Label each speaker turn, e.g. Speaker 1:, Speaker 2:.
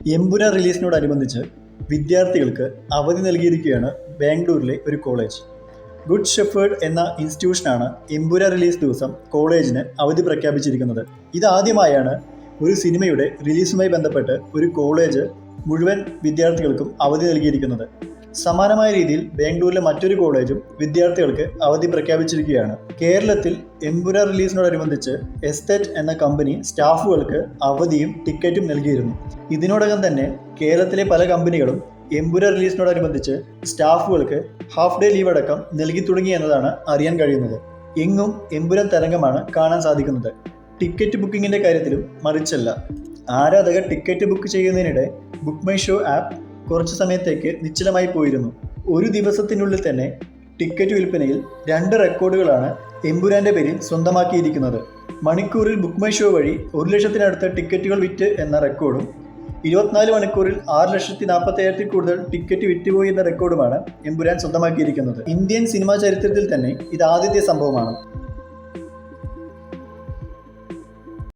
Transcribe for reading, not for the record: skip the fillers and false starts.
Speaker 1: എമ്പുരാൻ റിലീസിനോടനുബന്ധിച്ച് വിദ്യാർത്ഥികൾക്ക് അവധി നൽകിയിരിക്കുകയാണ് ബാംഗ്ലൂരിലെ ഒരു കോളേജ്. ഗുഡ് ഷെഫേർഡ് എന്ന ഇൻസ്റ്റിറ്റ്യൂഷനാണ് എമ്പുരാൻ റിലീസ് ദിവസം കോളേജിന് അവധി പ്രഖ്യാപിച്ചിരിക്കുന്നത്. ഇതാദ്യമായാണ് ഒരു സിനിമയുടെ റിലീസുമായി ബന്ധപ്പെട്ട് ഒരു കോളേജ് മുഴുവൻ വിദ്യാർത്ഥികൾക്കും അവധി നൽകിയിരിക്കുന്നത്. സമാനമായ രീതിയിൽ ബാംഗ്ലൂരിലെ മറ്റൊരു കോളേജും വിദ്യാർത്ഥികൾക്ക് അവധി പ്രഖ്യാപിച്ചിരിക്കുകയാണ്. കേരളത്തിൽ എമ്പുരാൻ റിലീസിനോടനുബന്ധിച്ച് എസ്റ്റേറ്റ് എന്ന കമ്പനി സ്റ്റാഫുകൾക്ക് അവധിയും ടിക്കറ്റും നൽകിയിരുന്നു. ഇതിനോടകം തന്നെ കേരളത്തിലെ പല കമ്പനികളും എമ്പുരാൻ റിലീസിനോടനുബന്ധിച്ച് സ്റ്റാഫുകൾക്ക് ഹാഫ് ഡേ ലീവ് അടക്കം നൽകി തുടങ്ങി എന്നതാണ് അറിയാൻ കഴിയുന്നത്. എങ്ങും എമ്പുരാൻ തരംഗമാണ് കാണാൻ സാധിക്കുന്നത്. ടിക്കറ്റ് ബുക്കിങ്ങിൻ്റെ കാര്യത്തിലും മറിച്ചല്ല. ആരാധകർ ടിക്കറ്റ് ബുക്ക് ചെയ്യുന്നതിനിടെ ബുക്ക് മൈ ഷോ ആപ്പ് കുറച്ച് സമയത്തേക്ക് നിശ്ചലമായി പോയിരുന്നു. ഒരു ദിവസത്തിനുള്ളിൽ തന്നെ ടിക്കറ്റ് വിൽപ്പനയിൽ 2 റെക്കോർഡുകളാണ് എമ്പുരാൻ്റെ പേരിൽ സ്വന്തമാക്കിയിരിക്കുന്നത്. മണിക്കൂറിൽ ബുക്ക് മൈ ഷോ വഴി 1,00,000-നടുത്ത് ടിക്കറ്റുകൾ വിറ്റ് എന്ന റെക്കോർഡും 24 മണിക്കൂറിൽ 6,40,000-ൽ കൂടുതൽ ടിക്കറ്റ് വിറ്റുപോയി എന്ന റെക്കോർഡുമാണ് എമ്പുരാൻ സ്വന്തമാക്കിയിരിക്കുന്നത്. ഇന്ത്യൻ സിനിമാ ചരിത്രത്തിൽ തന്നെ ഇത് ആദ്യത്തെ സംഭവമാണ്.